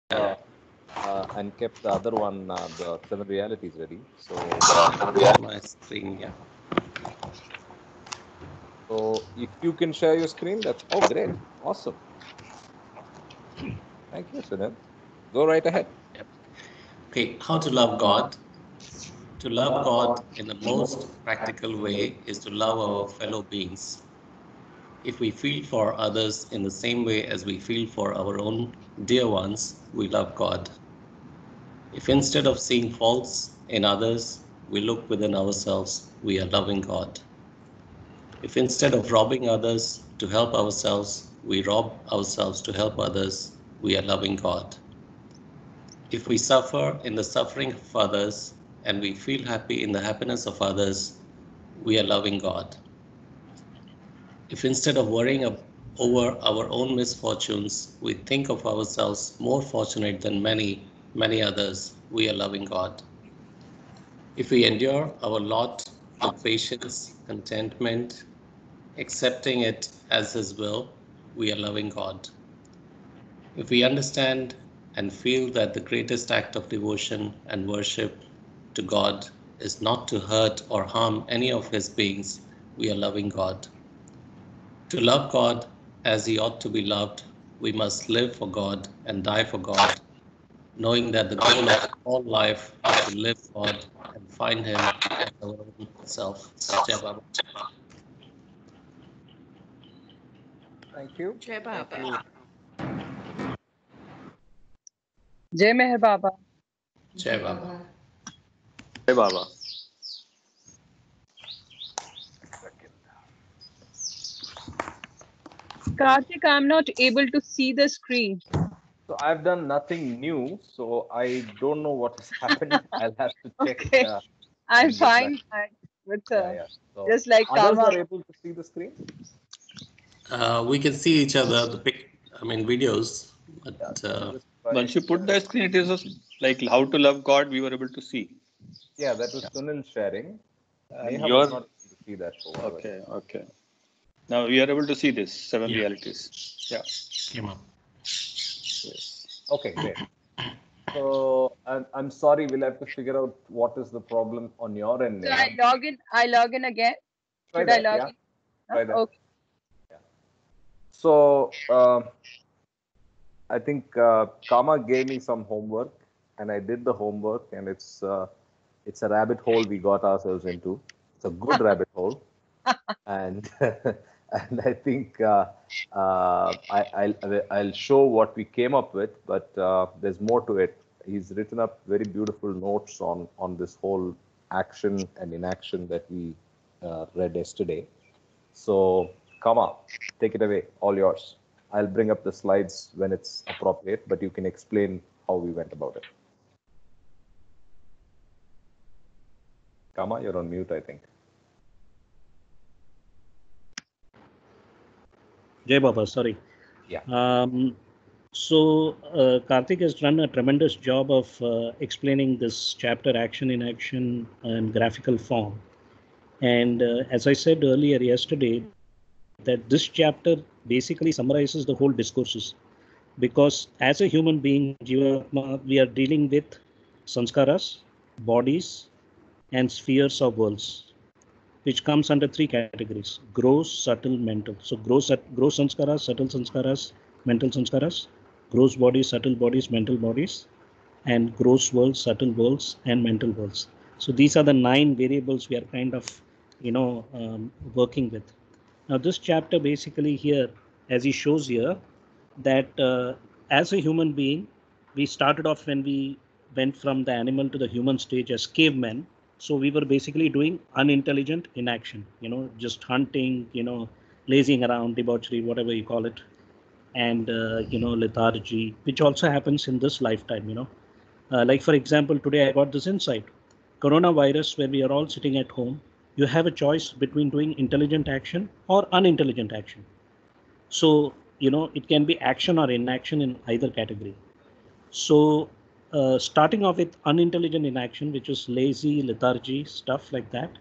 and kept the other one, the seven realities, ready. So, My screen, yeah. so if you can share your screen, that's great, awesome. Thank you, Sunil. Go right ahead. Yep. Okay, how to love God. To love God in the most practical way is to love our fellow beings. If we feel for others in the same way as we feel for our own dear ones, we love God. If instead of seeing faults in others, we look within ourselves, we are loving God. If instead of robbing others to help ourselves, we rob ourselves to help others, we are loving God. If we suffer in the suffering of others and we feel happy in the happiness of others, we are loving God. If instead of worrying over our own misfortunes, we think of ourselves more fortunate than many, many others, we are loving God. If we endure our lot with patience, contentment, accepting it as His will, we are loving God. If we understand and feel that the greatest act of devotion and worship to God is not to hurt or harm any of His beings, we are loving God. To love God as He ought to be loved, we must live for God and die for God, knowing that the goal of all life is to live God and find Him as our own self. Jai Baba. Thank you. Jai Thank Baba. you. Jai Meher Baba. Jai Baba. Hey, Baba. Karthik, I'm not able to see the screen. So I've done nothing new, so I don't know what is happening. I'll have to check. Okay, I'm and get back. fine. With Yeah. So just like others Kama. are able to see the screen. We can see each other, videos, but Just try Once you put the screen, it is just like how to love God, we were able to see. yeah, that was Sunil sharing. And Neha was not able to see that for whatever. Okay. Now we are able to see this seven Yeah. realities. Yeah. came up. Yes. Okay, great. So I'm sorry, we'll have to figure out what is the problem on your end, So Neha. I log in again. Try Should I that, log yeah. in? Try that. Okay. So I think Kama gave me some homework, and I did the homework, and it's a rabbit hole we got ourselves into. It's a good rabbit hole, and and I think I'll show what we came up with, but there's more to it. He's written up very beautiful notes on this whole action and inaction that we read yesterday. So, Kama, take it away, all yours. I'll bring up the slides when it's appropriate, but you can explain how we went about it. Kama, you're on mute, I think. Jai Baba, sorry. Yeah. So Karthik has done a tremendous job of explaining this chapter, action in action, in graphical form. And as I said earlier yesterday, that this chapter basically summarizes the whole discourses. Because as a human being, Jivatma, we are dealing with sanskaras, bodies, and spheres of worlds, which comes under three categories: gross, subtle, mental. So gross sanskaras, subtle sanskaras, mental sanskaras, gross bodies, subtle bodies, mental bodies, and gross worlds, subtle worlds, and mental worlds. So these are the 9 variables we are kind of, working with. Now this chapter basically here, as he shows here, that as a human being, we started off when we went from the animal to the human stage as cavemen. So we were basically doing unintelligent inaction, just hunting, lazing around, debauchery, whatever you call it, and lethargy, which also happens in this lifetime. Like for example, today I got this insight: coronavirus, where we are all sitting at home, you have a choice between doing intelligent action or unintelligent action. So it can be action or inaction in either category. So starting off with unintelligent inaction, which is lazy, lethargy, stuff like that,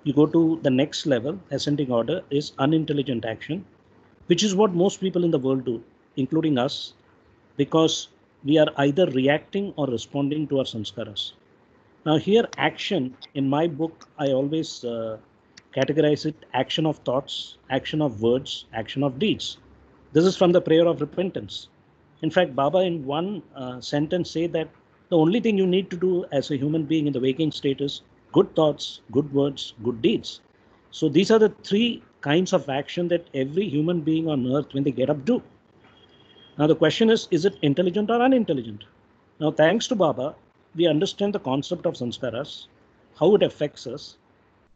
you go to the next level, ascending order, is unintelligent action, which is what most people in the world do, including us, because we are either reacting or responding to our sanskaras. Now here, action, in my book, I always categorize it: action of thoughts, action of words, action of deeds. This is from the prayer of repentance. In fact, Baba in one sentence say that the only thing you need to do as a human being in the waking state is good thoughts, good words, good deeds. So these are the three kinds of action that every human being on earth, when they get up, do. Now the question is it intelligent or unintelligent? Now, thanks to Baba, we understand the concept of sanskaras, how it affects us.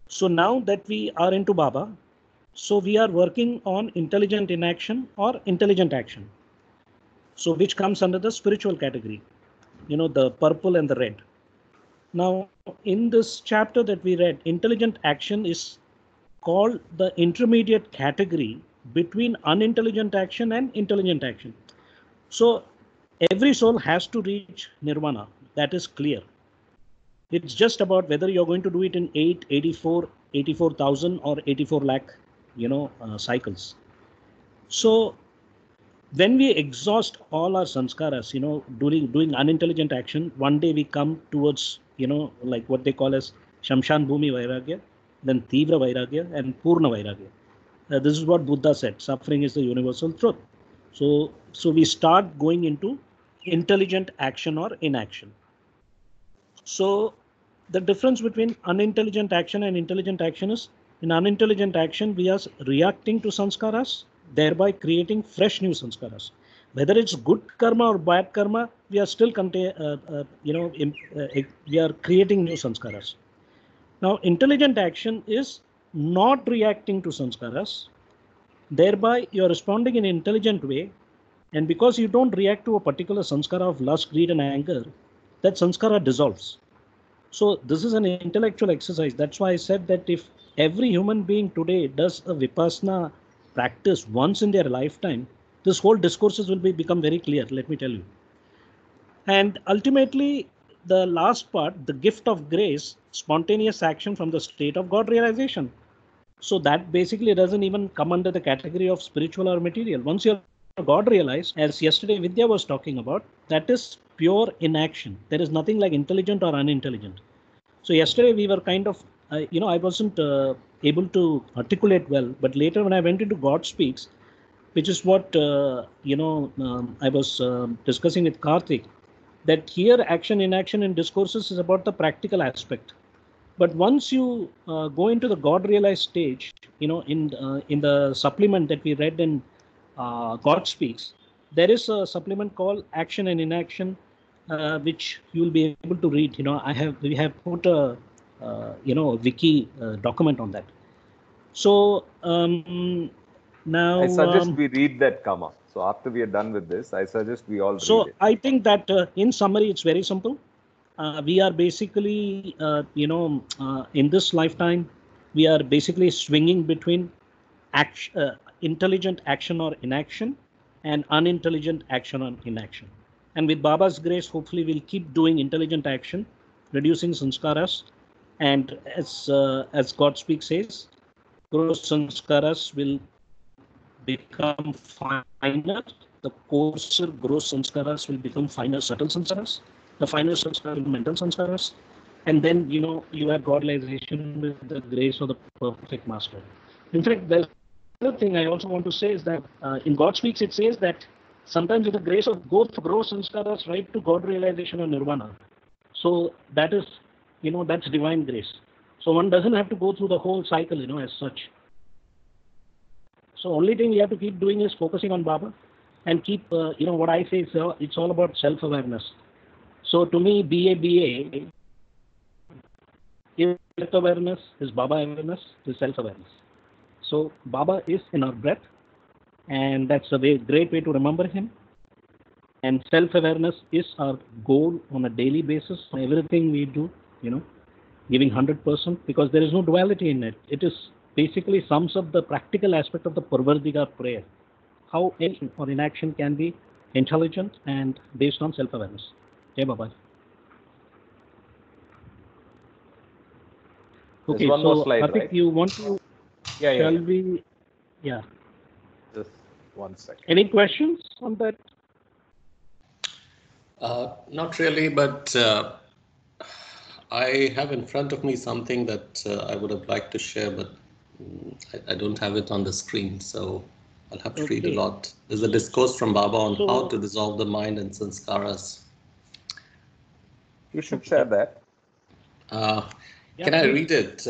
So now that we are into Baba, so we are working on intelligent inaction or intelligent action. So which comes under the spiritual category, the purple and the red. Now, in this chapter that we read, intelligent action is called the intermediate category between unintelligent action and intelligent action. So every soul has to reach nirvana. That is clear. It's just about whether you're going to do it in 8, 84, 84,000 or 84 lakh, cycles. So when we exhaust all our sanskaras, doing unintelligent action, one day we come towards, like what they call as Shamshan Bhumi Vairagya, then Tivra Vairagya and Purna Vairagya. This is what Buddha said: suffering is the universal truth. So we start going into intelligent action or inaction. So the difference between unintelligent action and intelligent action is, in unintelligent action, we are reacting to sanskaras, thereby creating fresh new sanskaras. Whether it's good karma or bad karma, we are still we are creating new sanskaras. Now, intelligent action is not reacting to sanskaras. Thereby, you are responding in an intelligent way. And because you don't react to a particular sanskara of lust, greed, and anger, that sanskara dissolves. So this is an intellectual exercise. That's why I said that if every human being today does a vipassana practice once in their lifetime, this whole discourses will become very clear, let me tell you. And ultimately, the last part, the gift of grace, spontaneous action from the state of God realization. So that basically doesn't even come under the category of spiritual or material. Once you're God realized, as yesterday Vidya was talking about, that is pure inaction. There is nothing like intelligent or unintelligent. So yesterday we were kind of, I wasn't able to articulate well, but later when I went into God Speaks, which is what, I was discussing with Karthik, that here action, inaction and discourses is about the practical aspect. But once you go into the God realized stage, in the supplement that we read in God Speaks, there is a supplement called Action and Inaction, which you will be able to read. We have put a wiki document on that. So now I suggest we read that, Kama. So after we are done with this, I suggest we all read it. I think that in summary, it's very simple. We are basically, in this lifetime, we are basically swinging between intelligent action or inaction and unintelligent action or inaction. And with Baba's grace, hopefully we'll keep doing intelligent action, reducing sanskaras. And as God Speaks says, gross sanskaras will become finer. The coarser gross sanskaras will become finer subtle sanskaras. The finer sanskaras will be mental sanskaras. And then, you have godization with the grace of the perfect master. In fact, there's another thing I also want to say is that in God Speaks, it says that sometimes with the grace of both gross sanskaras right to God realization or nirvana. So that is, that's divine grace. So one doesn't have to go through the whole cycle, as such. So only thing we have to keep doing is focusing on Baba and keep, what I say is it's all about self-awareness. So to me, BA is self-awareness, is Baba awareness, is self-awareness. So Baba is in our breath, and that's a great way to remember him. And self-awareness is our goal on a daily basis. Everything we do, giving 100%, because there is no duality in it. It is basically sums up the practical aspect of the Parvardigar prayer. How action or inaction can be intelligent and based on self-awareness. Jai Baba. Okay, one more slide, Karthik, right? you want to? Shall we? Yeah. Just 1 second. Any questions on that? Not really, but I have in front of me something that I would have liked to share, but I don't have it on the screen, so I'll have to read a Okay. lot. There's a discourse from Baba on So- how to dissolve the mind and sanskaras. You should share that. Can I please. read it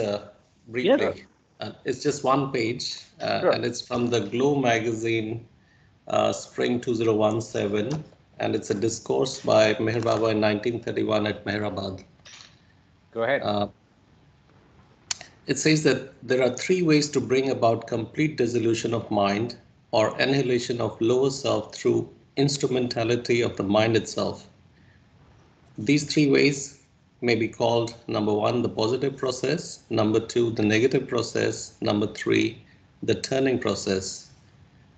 briefly? Yes. It's just one page, Sure. and it's from the Glow magazine, Spring 2017, and it's a discourse by Meher Baba in 1931 at Meherabad. Go ahead. It says that there are three ways to bring about complete dissolution of mind or annihilation of lower self through instrumentality of the mind itself. These three ways may be called number one, the positive process, number two, the negative process, number three, the turning process.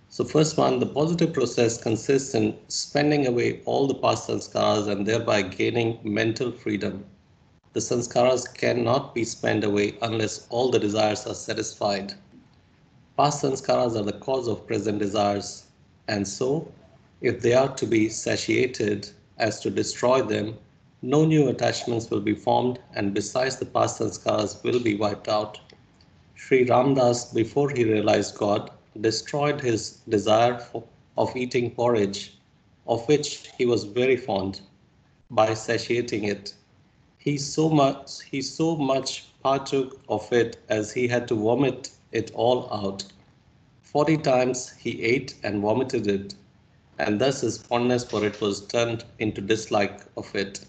So first one, the positive process consists in spending away all the past sanskaras and thereby gaining mental freedom. The sanskaras cannot be spent away unless all the desires are satisfied. Past sanskaras are the cause of present desires, and so, if they are to be satiated as to destroy them, no new attachments will be formed, and besides, the past sanskaras will be wiped out. Sri Ramdas, before he realized God, destroyed his desire of eating porridge, of which he was very fond, by satiating it. He so much partook of it as he had to vomit it all out. 40 times he ate and vomited it, and thus his fondness for it was turned into dislike of it.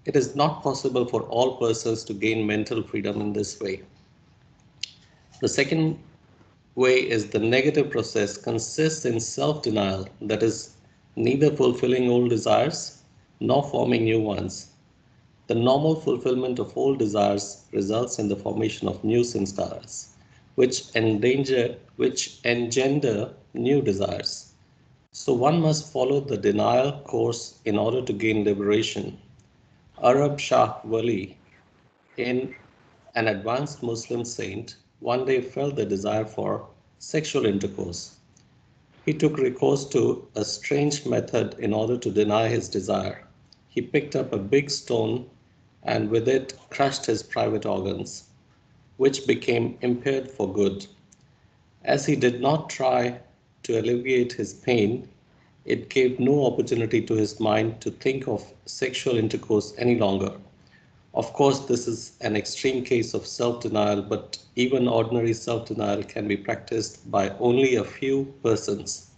It is not possible for all persons to gain mental freedom in this way. The second way is the negative process, consists in self-denial, that is, neither fulfilling old desires nor forming new ones. The normal fulfillment of old desires results in the formation of new sanskaras, which engender new desires. So one must follow the denial course in order to gain liberation. Arab Shah Wali, an advanced Muslim saint, one day felt the desire for sexual intercourse. He took recourse to a strange method in order to deny his desire. He picked up a big stone and with it crushed his private organs, which became impaired for good. As he did not try to alleviate his pain, it gave no opportunity to his mind to think of sexual intercourse any longer. Of course, this is an extreme case of self-denial, but even ordinary self-denial can be practiced by only a few persons.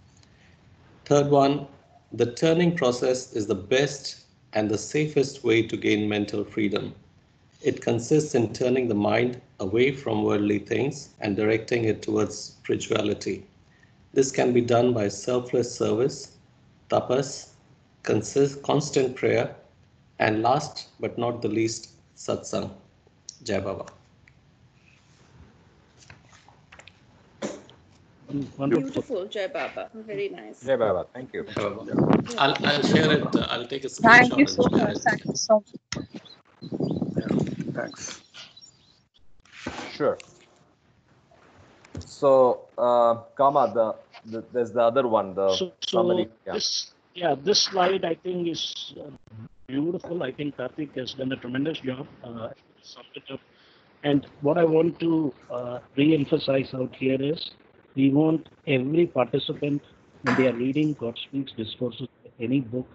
Third one, the turning process is the best and the safest way to gain mental freedom. It consists in turning the mind away from worldly things and directing it towards spirituality. This can be done by selfless service, tapas, constant prayer, and last but not the least, satsang. Jai Baba. Wonderful. Beautiful, Jai Baba. Very nice. Jai Baba. Thank you. Jai Baba. I'll share it. I'll take a Thank screenshot you so and share much. it. Thank you so much. Thanks. Sure. So, Kama, there's the other one, the So summary. this slide I think is beautiful. I think Karthik has done a tremendous job. Summed it up. And what I want to re-emphasize out here is we want every participant, when they are reading God Speaks discourses, any book,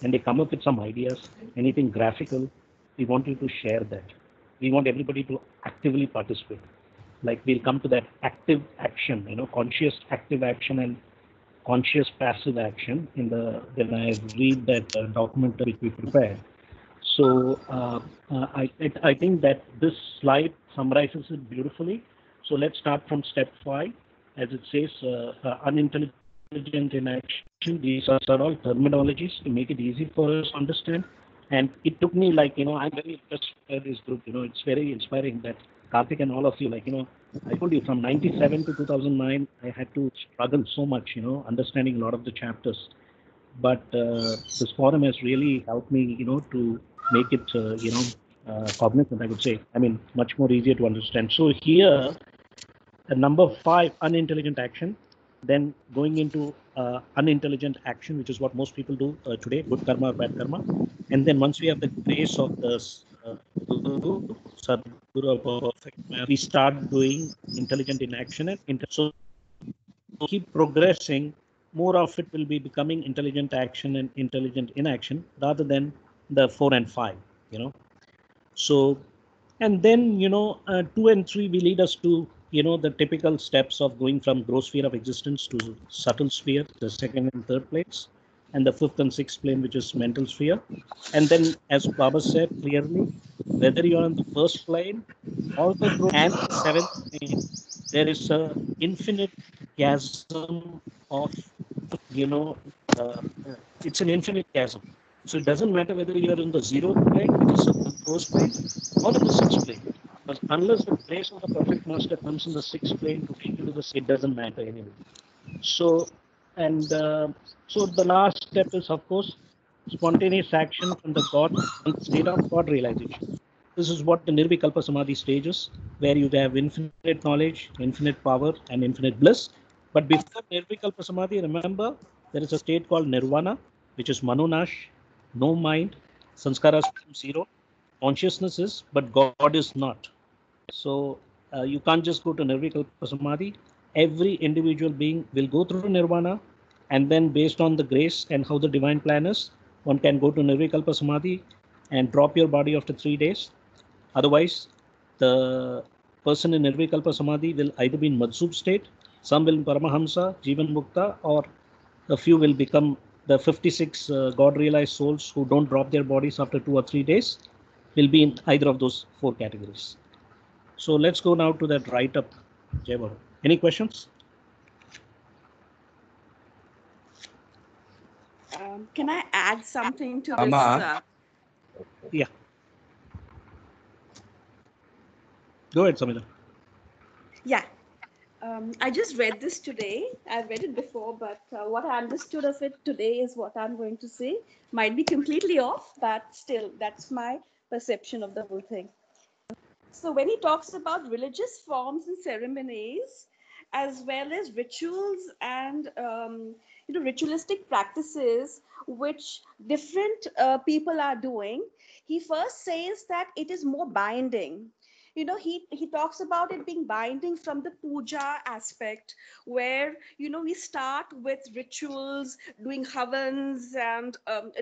and they come up with some ideas, anything graphical, we want you to share that. We want everybody to actively participate. Like we'll come to that active action, conscious active action and conscious passive action when I read that document which we prepared. So I think that this slide summarizes it beautifully. So let's start from step 5. As it says, unintelligent inaction. These are all terminologies to make it easy for us to understand. And it took me I'm very impressed by this group. It's very inspiring that Karthik and all of you, I told you from 97 to 2009, I had to struggle so much, understanding a lot of the chapters. But this forum has really helped me, to make it, cognizant, I would say. I mean, much more easier to understand. So here, number 5, unintelligent action. then going into unintelligent action, which is what most people do today, good karma or bad karma. And then once we have the grace of the Guru, Sadguru, or perfect man, we start doing intelligent inaction and so keep progressing. More of it will be becoming intelligent action and intelligent inaction rather than the 4 and 5, you know. So, and then, 2 and 3 will lead us to, the typical steps of going from gross sphere of existence to subtle sphere, the second and third planes, and the fifth and sixth plane, which is mental sphere. And then, as Baba said clearly, whether you're on the first plane or the gross and the seventh plane, there is a infinite chasm of, you know, uh, it's an infinite chasm. So it doesn't matter whether you're in the zeroth plane, which is the gross plane, or in the sixth plane. But unless the grace of the perfect master comes in the sixth plane to take you to the, it doesn't matter anyway. So, and so the last step is, of course, spontaneous action from the God, state of God realization. This is what the Nirvikalpa Samadhi stage is, where you have infinite knowledge, infinite power, and infinite bliss. But before Nirvikalpa Samadhi, remember, there is a state called Nirvana, which is Manonash, no mind, sanskaras become zero, consciousness is, but God is not. So you can't just go to Nirvikalpa Samadhi. Every individual being will go through Nirvana, and then based on the grace and how the divine plan is, one can go to Nirvikalpa Samadhi and drop your body after 3 days. Otherwise, the person in Nirvikalpa Samadhi will either be in Madhub state, some will in Paramahamsa, Jivan Mukta, or a few will become the 56 God realized souls who don't drop their bodies after 2 or 3 days, will be in either of those 4 categories. So let's go now to that write-up, Jai Baba. Any questions? Can I add something to this? Amma. Yeah. Go ahead, Samita. Yeah. I just read this today. I've read it before, but what I understood of it today is what I'm going to say. Might be completely off, but still, that's my perception of the whole thing. So when he talks about religious forms and ceremonies, as well as rituals and ritualistic practices which different people are doing, he first says that it is more binding. He talks about it being binding from the puja aspect, where we start with rituals, doing havans and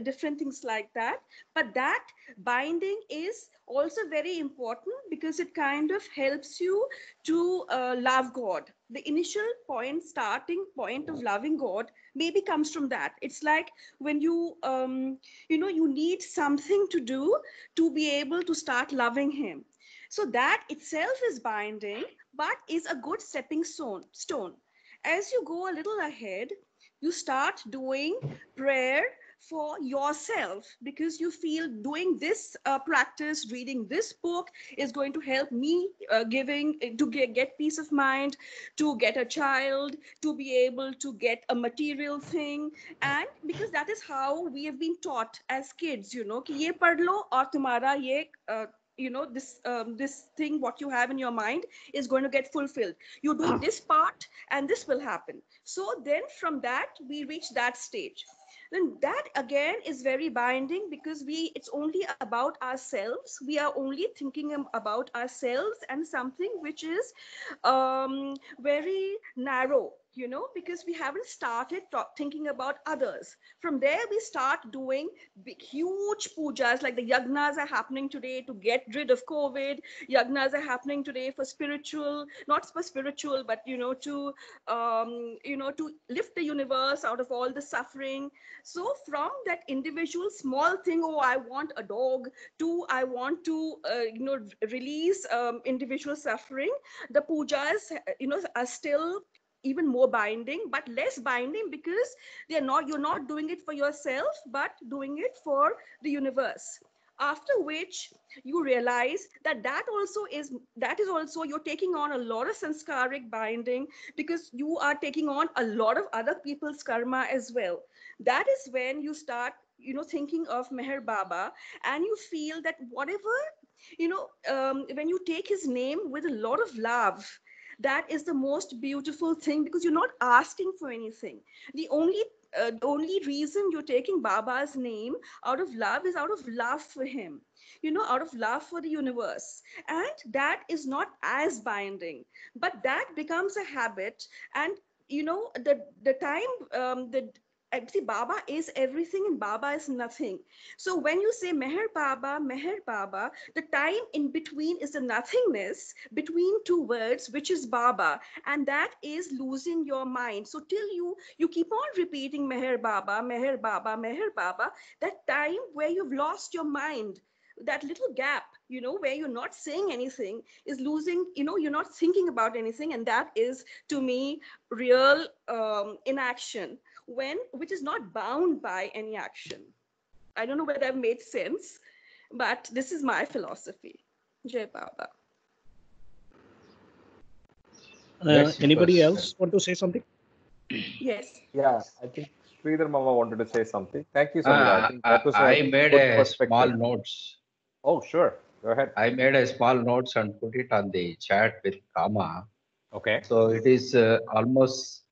different things like that. But that binding is also very important because it kind of helps you to love God. The initial point, starting point of loving God maybe comes from that. It's like when you need something to do to be able to start loving him. So that itself is binding, but is a good stepping stone. As you go a little ahead, you start doing prayer for yourself because you feel doing this practice, reading this book is going to help me giving to get peace of mind, to get a child, to be able to get a material thing. And because that is how we have been taught as kids, कि ये पढ़ लो और तुम्हारा ये this thing what you have in your mind is going to get fulfilled. You do this part and this will happen. So then from that we reach that stage. Then that again is very binding because it's only about ourselves. We are only thinking about ourselves and something which is very narrow, because we haven't started thinking about others. From there we start doing big huge pujas, like the yagnas are happening today to get rid of COVID. Yagnas are happening today for spiritual, not for spiritual, but to lift the universe out of all the suffering. So from that individual small thing, oh, I want a dog, to I want to release individual suffering, the pujas are still even more binding, but less binding because you're not doing it for yourself, but doing it for the universe. After which you realize that is also you're taking on a lot of sanskaric binding, because you are taking on a lot of other people's karma as well. That is when you start thinking of Meher Baba, and you feel that whatever when you take his name with a lot of love, that is the most beautiful thing, because you're not asking for anything. The only reason you're taking Baba's name out of love is out of love for him, out of love for the universe. And that is not as binding, but that becomes a habit. And the time the see, Baba is everything and Baba is nothing. So when you say Meher Baba, the time in between is the nothingness between two words, which is Baba, and that is losing your mind. So till you keep on repeating Meher Baba, Meher Baba, Meher Baba, that time where you've lost your mind, that little gap, where you're not saying anything, is losing, you're not thinking about anything. And that is, to me, real inaction, which is not bound by any action. I don't know whether I've made sense, but this is my philosophy. Jai Baba. Yes, it Anybody was. else want to say something? Yes. Yeah, I think Sridhar Mama wanted to say something. Thank you, Samira. I think that was I a made good a perspective. small notes. Oh, sure. Go ahead. I made a small notes and put it on the chat with Kama. Okay. So it is almost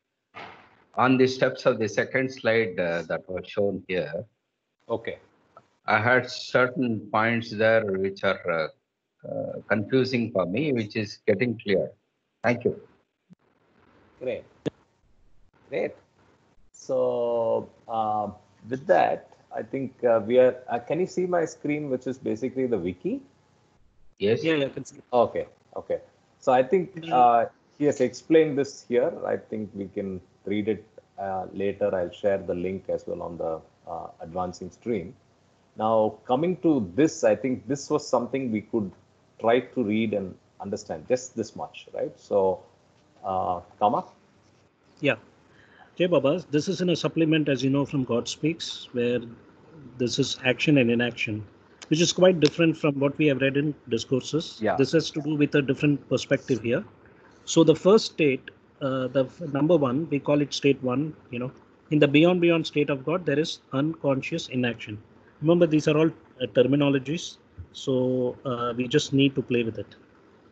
on the steps of the second slide that was shown here. Okay. I had certain points there which are confusing for me, which is getting clear. Thank you. Great. Great. So with that, I think we are. Can you see my screen, which is basically the wiki? Yes. Yeah, I can see. Okay. Okay. So I think he has explained this here. I think we can read it later. I'll share the link as well on the advancing stream. Now, coming to this, I think this was something we could try to read and understand, just this much, right? So, Kama? Yeah. Jai Baba, this is in a supplement, as you know, from God Speaks, where this is action and inaction, which is quite different from what we have read in discourses. Yeah. This has to do with a different perspective here. So the first state, number one, we call it state one, in the beyond state of God, there is unconscious inaction. Remember, these are all terminologies, so we just need to play with it.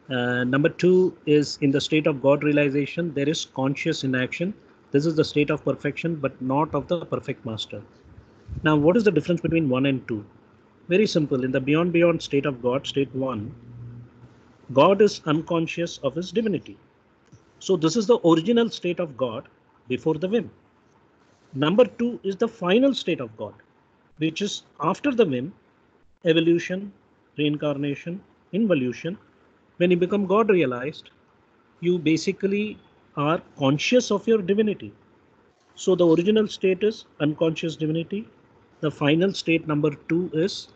Number two is in the state of God realization, there is conscious inaction. This is the state of perfection, but not of the perfect master. Now, what is the difference between 1 and 2? Very simple. In the beyond state of God, state 1, God is unconscious of his divinity. So this is the original state of God before the whim. Number 2 is the final state of God, which is after the whim, evolution, reincarnation, involution. When you become God realized, you basically are conscious of your divinity. So the original state is unconscious divinity. The final state, number 2, is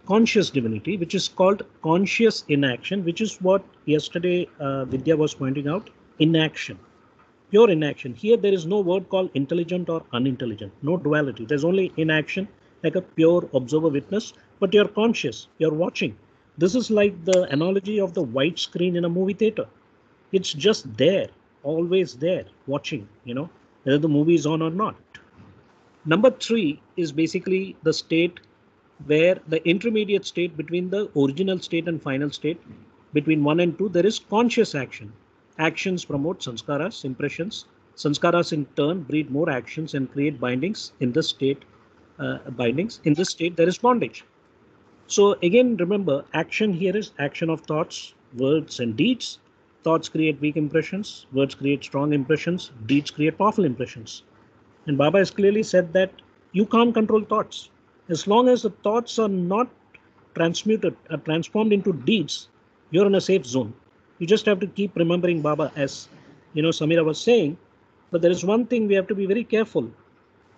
conscious divinity, which is called conscious inaction, which is what yesterday Vidya was pointing out, inaction, pure inaction. Here there is no word called intelligent or unintelligent, no duality. There's only inaction, like a pure observer witness, but you're conscious, you're watching. This is like the analogy of the white screen in a movie theater. It's just there, always there, watching, whether the movie is on or not. Number 3 is basically the state where the intermediate state between the original state and final state, between 1 and 2, there is conscious action. Actions promote sanskaras, impressions. Sanskaras in turn breed more actions and create bindings in the state. In this state, there is bondage. So again, remember, action here is action of thoughts, words, and deeds. Thoughts create weak impressions, words create strong impressions, deeds create powerful impressions. And Baba has clearly said that you can't control thoughts. As long as the thoughts are not transformed into deeds, you're in a safe zone. You just have to keep remembering Baba, as Samira was saying. But there is one thing we have to be very careful.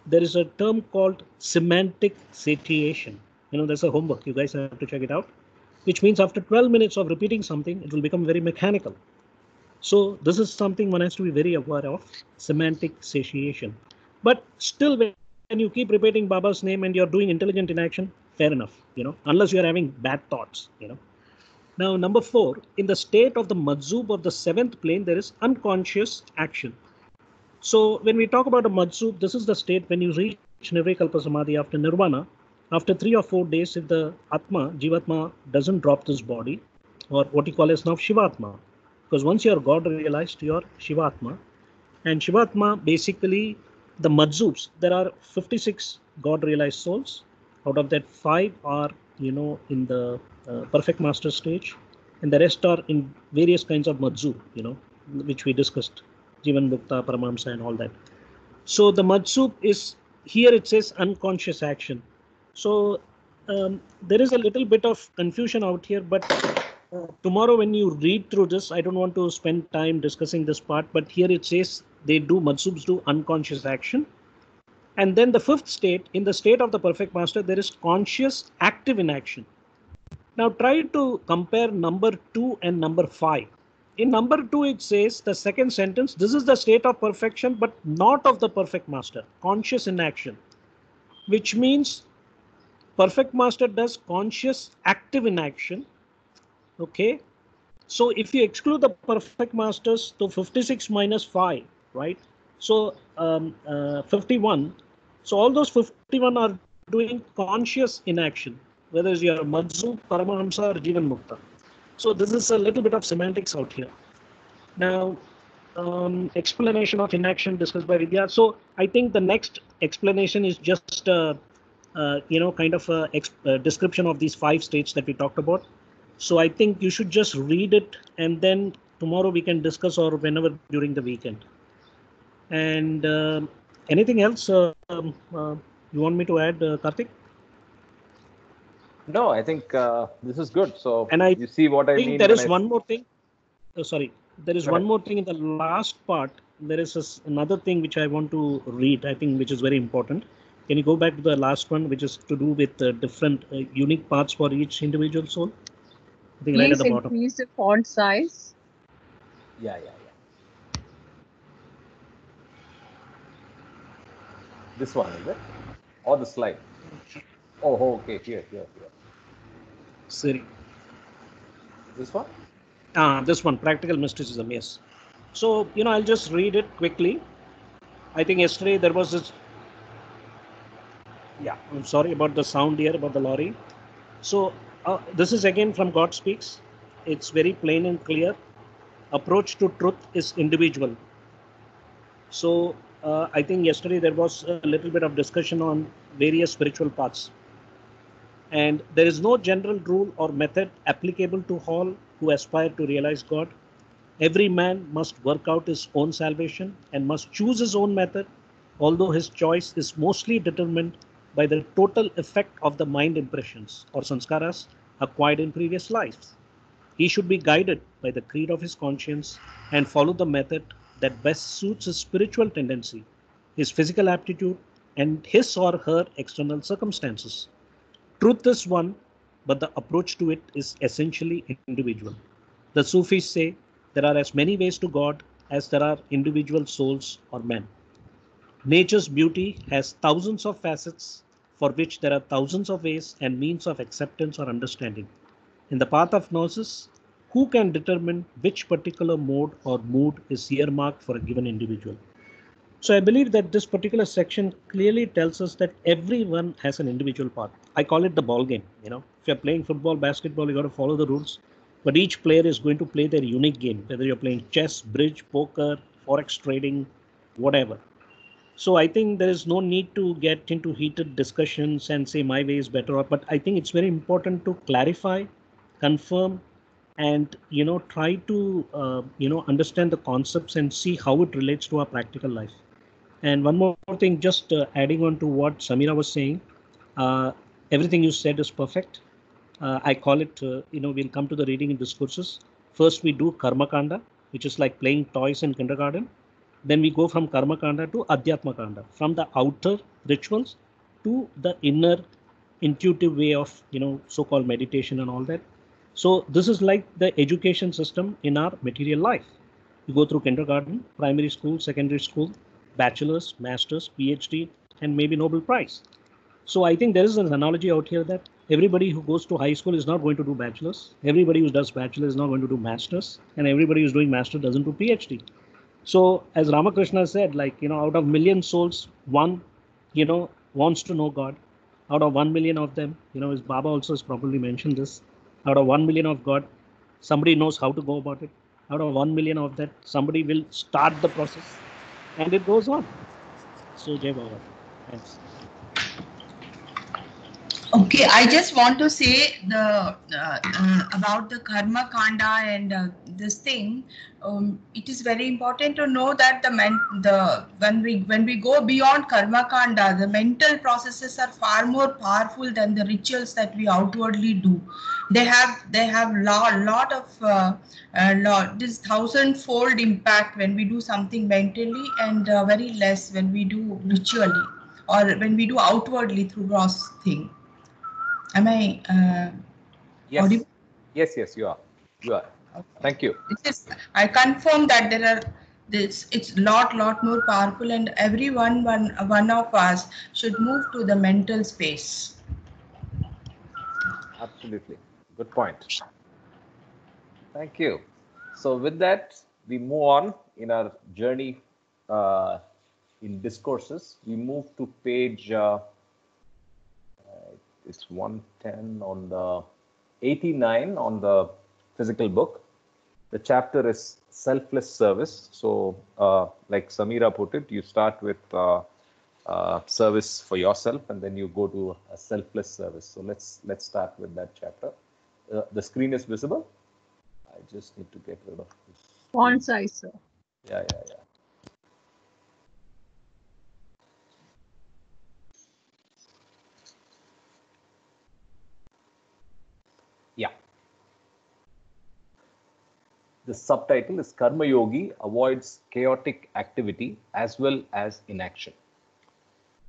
There is a term called semantic satiation. There's a homework. You guys have to check it out. Which means after 12 minutes of repeating something, it will become very mechanical. So this is something one has to be very aware of, semantic satiation. But still, when you keep repeating Baba's name and you're doing intelligent inaction, fair enough, unless you're having bad thoughts, Now, number 4, in the state of the Majzub of the 7th plane, there is unconscious action. So when we talk about a Majzub, this is the state when you reach Nirvikalpa Samadhi after Nirvana. After 3 or 4 days, if the Atma, Jivatma, doesn't drop this body, or what you call as now Shivatma, Because once you're God realized, you're Shivatma. And Shivatma, basically, the Madzubs, there are 56 God realized souls. Out of that, 5 are, in the perfect master stage, and the rest are in various kinds of Madzub, which we discussed, Jivan Mukta, Paramamsa, and all that. So the Madzub is, here it says unconscious action. So there is a little bit of confusion out here, but tomorrow when you read through this, I don't want to spend time discussing this part, but here it says Madzubs do unconscious action. And then the 5th state, in the state of the perfect master, there is conscious active inaction. Now try to compare number 2 and number 5. In number 2, it says, the second sentence, this is the state of perfection, but not of the perfect master, conscious inaction, which means perfect master does conscious active inaction. Okay. So if you exclude the perfect masters, to 56 minus 5, right? So 51. So all those 51 are doing conscious inaction, whether it's your Madzu, Paramahamsa, or Jivan Mukta. So this is a little bit of semantics out here. Now, explanation of inaction discussed by Vidya. So I think the next explanation is just, kind of a description of these 5 states that we talked about. So I think you should just read it, and then tomorrow we can discuss, or whenever during the weekend. And anything else you want me to add, Karthik? No, I think this is good. So And I you see what I think mean. there is one more thing. There is Go one ahead. more thing in the last part. There is another thing which I want to read, I think, which is very important. Can you go back to the last one, which is to do with different unique paths for each individual soul? I think right at Please the bottom. increase the font size. Yeah. This one, is it? Or the slide? Oh, okay. Here. Siri. This one? This one, practical mysticism, yes. So, I'll just read it quickly. I think yesterday there was this. Yeah, I'm sorry about the sound here, about the lorry. So, this is again from God Speaks. It's very plain and clear. Approach to truth is individual. So, I think yesterday there was a little bit of discussion on various spiritual paths. And there is no general rule or method applicable to all who aspire to realize God. Every man must work out his own salvation and must choose his own method, although his choice is mostly determined by the total effect of the mind impressions or sanskaras acquired in previous lives. He should be guided by the creed of his conscience and follow the method that best suits his spiritual tendency, his physical aptitude, and his or her external circumstances. Truth is one, but the approach to it is essentially individual. The Sufis say there are as many ways to God as there are individual souls or men. Nature's beauty has thousands of facets for which there are thousands of ways and means of acceptance or understanding. In the path of Gnosis, who can determine which particular mode or mood is earmarked for a given individual? So I believe that this particular section clearly tells us that everyone has an individual path. I call it the ball game. If you're playing football, basketball, you got to follow the rules. But each player is going to play their unique game, whether you're playing chess, bridge, poker, forex trading, whatever. So I think there is no need to get into heated discussions and say my way is better. But I think it's very important to clarify, confirm, and try to understand the concepts and see how it relates to our practical life. And one more thing, just adding on to what Samira was saying, everything you said is perfect. I call it, we'll come to the reading in discourses. First, we do Karma Kanda, which is like playing toys in kindergarten. Then we go from Karma Kanda to Adhyatma Kanda, from the outer rituals to the inner intuitive way of, so-called meditation and all that. So this is like the education system in our material life. You go through kindergarten, primary school, secondary school, bachelor's, master's, PhD, and maybe Nobel Prize. So I think there is an analogy out here that everybody who goes to high school is not going to do bachelor's. Everybody who does bachelor is not going to do master's, and everybody who's doing master doesn't do PhD. So as Ramakrishna said, out of million souls, one, wants to know God. Out of 1 million of them, as Baba also has probably mentioned this, out of 1 million of God, somebody knows how to go about it. out of 1 million of that, somebody will start the process, and it goes on. So, Jai Baba. Thanks. Okay, I just want to say the about the karma kanda and this thing. It is very important to know that when we go beyond karma kanda, the mental processes are far more powerful than the rituals that we outwardly do. They have lot of this 1,000-fold impact when we do something mentally, and very less when we do ritually or when we do outwardly through gross thing. Am I Yes. audible? Yes, you are. You are. Thank you. I confirm that there are it's lot more powerful, and every one of us should move to the mental space. Absolutely. Good point. Thank you. So with that, we move on in our journey in discourses. We move to page, it's 110 on the 89 on the physical book. The chapter is selfless service. So like Samira put it, you start with service for yourself, and then you go to a selfless service. So let's start with that chapter. The screen is visible. I just need to get rid of this. Font size, sir. Yeah. Yeah. The subtitle is Karma Yogi avoids chaotic activity as well as inaction.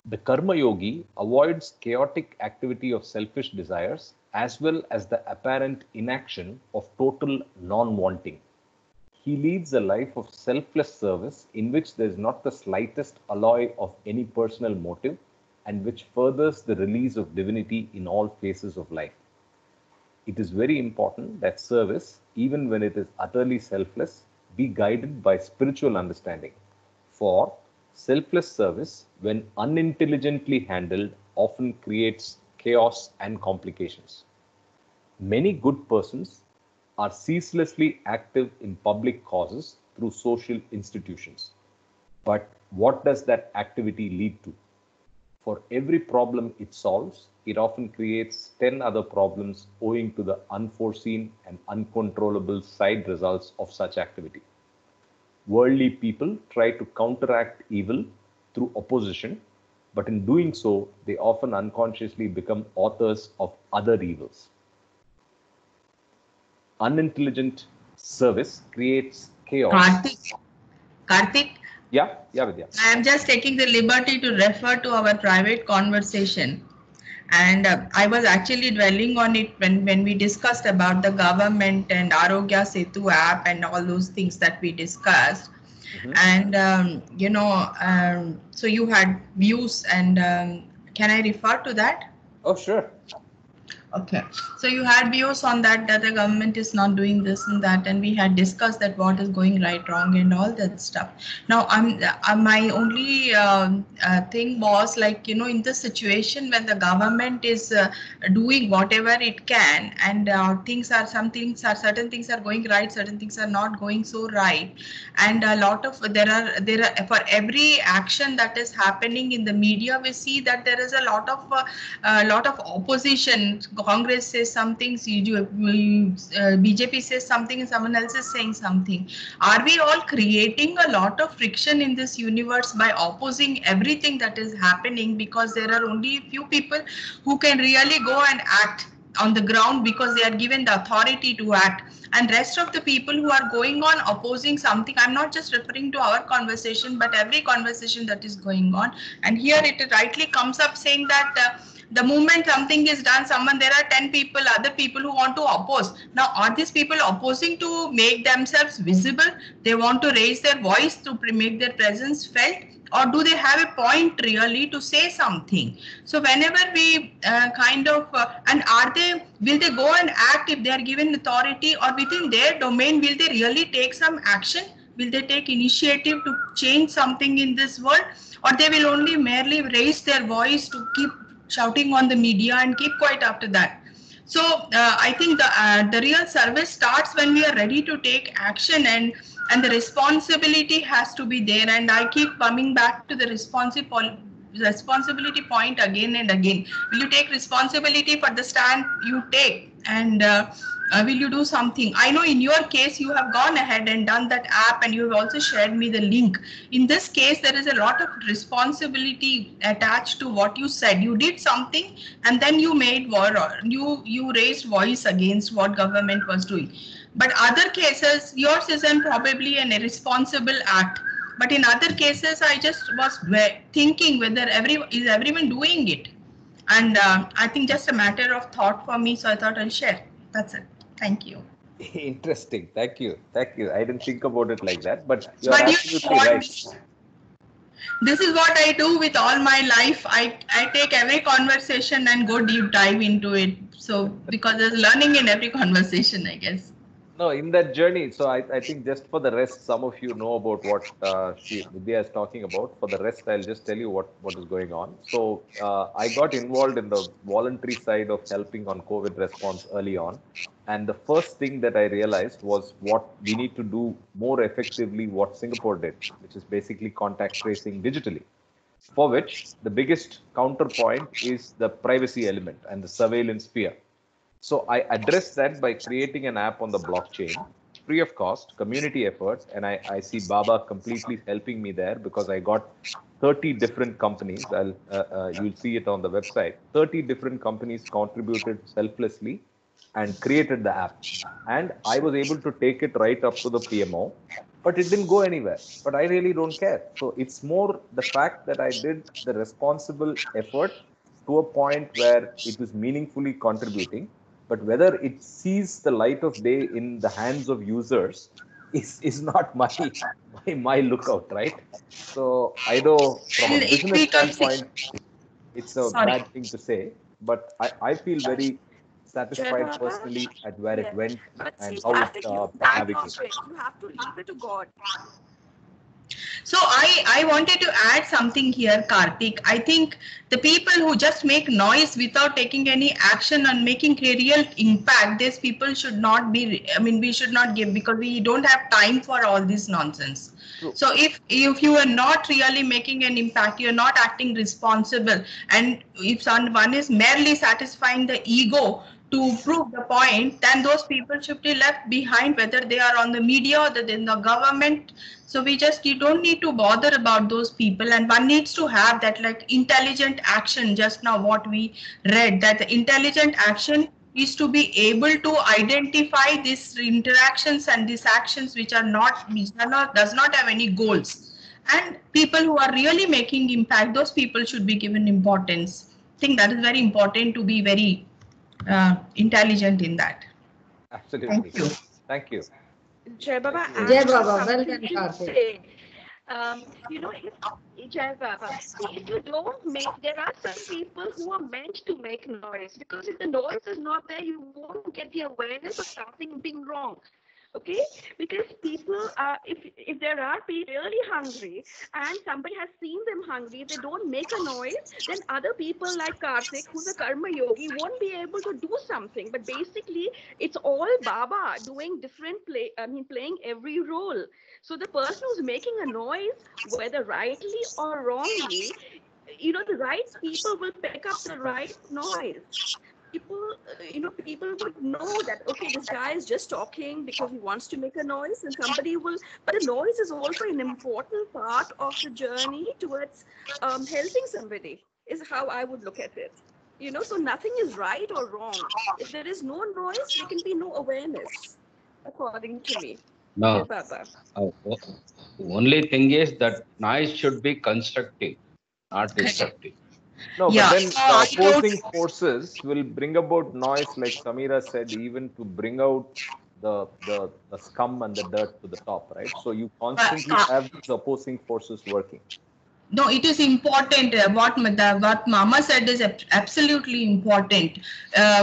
The Karma Yogi avoids chaotic activity of selfish desires as well as the apparent inaction of total non-wanting. He leads a life of selfless service in which there is not the slightest alloy of any personal motive, and which furthers the release of divinity in all phases of life. It is very important that service, even when it is utterly selfless, be guided by spiritual understanding. For selfless service, when unintelligently handled, often creates chaos and complications. Many good persons are ceaselessly active in public causes through social institutions. But what does that activity lead to? For every problem it solves, it often creates 10 other problems owing to the unforeseen and uncontrollable side results of such activity. Worldly people try to counteract evil through opposition, but in doing so, they often unconsciously become authors of other evils. Unintelligent service creates chaos. Karthik? Yeah, Vidya. I am just taking the liberty to refer to our private conversation. And I was actually dwelling on it when we discussed about the government and Arogya Setu app and all those things that we discussed. And, so you had views, and can I refer to that? Oh, sure. Okay, so you had views on that the government is not doing this and that, and we had discussed that what is going right, wrong, and all that stuff. Now, my only thing was, like, in this situation when the government is doing whatever it can, and certain things are going right, certain things are not going so right, and a lot of there are for every action that is happening in the media, we see that there is a lot of opposition. Congress says something, BJP says something, and someone else is saying something. Are we all creating a lot of friction in this universe by opposing everything that is happening, because there are only a few people who can really go and act on the ground because they are given the authority to act, and rest of the people who are going on opposing something, I'm not just referring to our conversation but every conversation that is going on, and here it rightly comes up saying that the moment something is done, there are 10 people, other people who want to oppose. Now, are these people opposing to make themselves visible? They want to raise their voice to make their presence felt? Or do they have a point really to say something? So whenever we and will they go and act if they are given authority, or within their domain, will they really take some action? Will they take initiative to change something in this world? Or they will only merely raise their voice to keep shouting on the media and keep quiet after that? So I think the real service starts when we are ready to take action, and the responsibility has to be there. And I keep coming back to the responsibility point again and again. Will you take responsibility for the stand you take? And will you do something? I know in your case you have gone ahead and done that app, and you have also shared me the link. In this case, there is a lot of responsibility attached to what you said. You did something, and then you made war, you raised voice against what government was doing. But other cases, yours isn't probably an irresponsible act. But in other cases, I just was thinking whether everyone doing it? And I think just a matter of thought for me. So I thought I'll share. That's it. Thank you. Interesting. Thank you. Thank you. I didn't think about it like that, but you're absolutely right. This is what I do with all my life. I take every conversation and go deep dive into it. So because there's learning in every conversation, I guess. No, in that journey, so I think just for the rest, some of you know about what Vidya is talking about. For the rest, I'll just tell you what is going on. So I got involved in the voluntary side of helping on COVID response early on. And the first thing that I realized was what we need to do more effectively, what Singapore did, which is basically contact tracing digitally, for which the biggest counterpoint is the privacy element and the surveillance fear. So I addressed that by creating an app on the blockchain, free of cost, community effort, and I see Baba completely helping me there because I got 30 different companies. You'll see it on the website. 30 different companies contributed selflessly and created the app. And I was able to take it right up to the PMO, but it didn't go anywhere. But I really don't care. So it's more the fact that I did the responsible effort to a point where it was meaningfully contributing. But whether it sees the light of day in the hands of users is not my lookout, right? So I know from a business standpoint, it's a bad thing to say, but I feel very satisfied personally at where it went and how it navigated. You have to leave it to God. So I wanted to add something here, Karthik. I think the people who just make noise without taking any action and making a real impact, these people should not be, we should not give, because we don't have time for all this nonsense. True. So if you are not really making an impact, you're not acting responsible, and if someone is merely satisfying the ego to prove the point, then those people should be left behind, whether they are on the media or in the government. So you don't need to bother about those people, and one needs to have that like intelligent action. Just now what we read, that the intelligent action is to be able to identify these interactions and these actions which does not have any goals. And people who are really making impact, those people should be given importance. I think that is very important to be very intelligent in that. Absolutely. Thank you. Thank you. Jai Baba. Jai Baba, well done, Karthik. Jai Baba, if you don't make, there are some people who are meant to make noise, because if the noise is not there, you won't get the awareness of something being wrong. Okay, because people are, if there are people really hungry and somebody has seen them hungry, if they don't make a noise, then other people like Karthik, who's a karma yogi, won't be able to do something. But basically, it's all Baba doing different playing every role. So the person who's making a noise, whether rightly or wrongly, the right people will pick up the right noise. People would know that, okay, this guy is just talking because he wants to make a noise, and somebody will, but the noise is also an important part of the journey towards helping somebody, is how I would look at it. So nothing is right or wrong. If there is no noise, there can be no awareness, according to me. No. Only thing is that noise should be constructive, not destructive. No, but then the opposing forces will bring about noise, like Samira said, even to bring out the scum and the dirt to the top, right? So you constantly have these opposing forces working. No, it is important. What Mama said is absolutely important.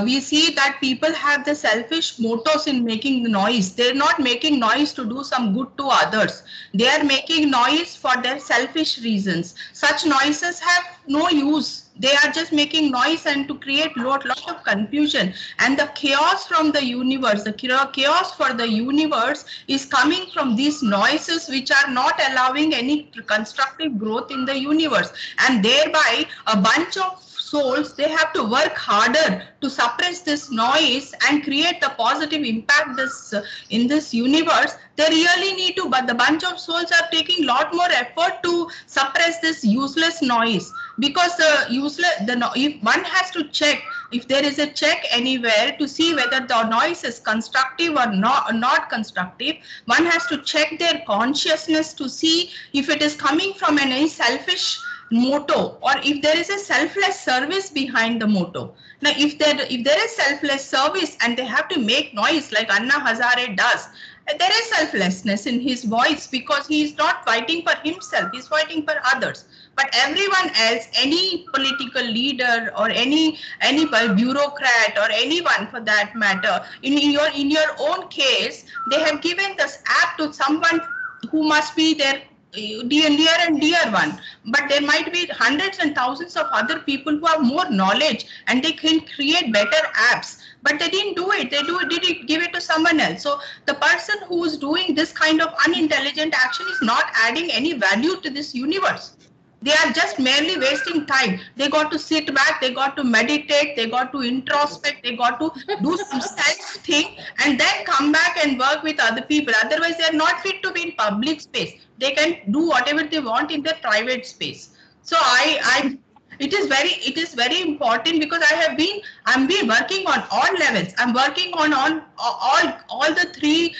We see that people have the selfish motives in making the noise. They're not making noise to do some good to others. They are making noise for their selfish reasons. Such noises have no use. They are just making noise and to create lot of confusion. And the chaos from the universe, the chaos for the universe is coming from these noises which are not allowing any constructive growth in the universe. And thereby a bunch of souls, they have to work harder to suppress this noise and create the positive impact in this universe. They really need to, but the bunch of souls are taking a lot more effort to suppress this useless noise, because if one has to check, if there is a check anywhere to see whether the noise is constructive or not constructive, one has to check their consciousness to see if it is coming from any selfish motto, or if there is a selfless service behind the motto. Now, if there is selfless service and they have to make noise like Anna Hazare does, there is selflessness in his voice, because he is not fighting for himself, he's fighting for others. But everyone else, any political leader or any bureaucrat or anyone for that matter, in your own case, they have given this app to someone who must be their near and dear one, but there might be hundreds and thousands of other people who have more knowledge and they can create better apps, but they didn't do it. Did give it to someone else. So the person who is doing this kind of unintelligent action is not adding any value to this universe. They are just merely wasting time. They got to sit back, they got to meditate, they got to introspect, they got to do some self thing and then come back and work with other people. Otherwise, they are not fit to be in public space. They can do whatever they want in their private space. So it is very important, because I'm been working on all levels. I'm working on all the three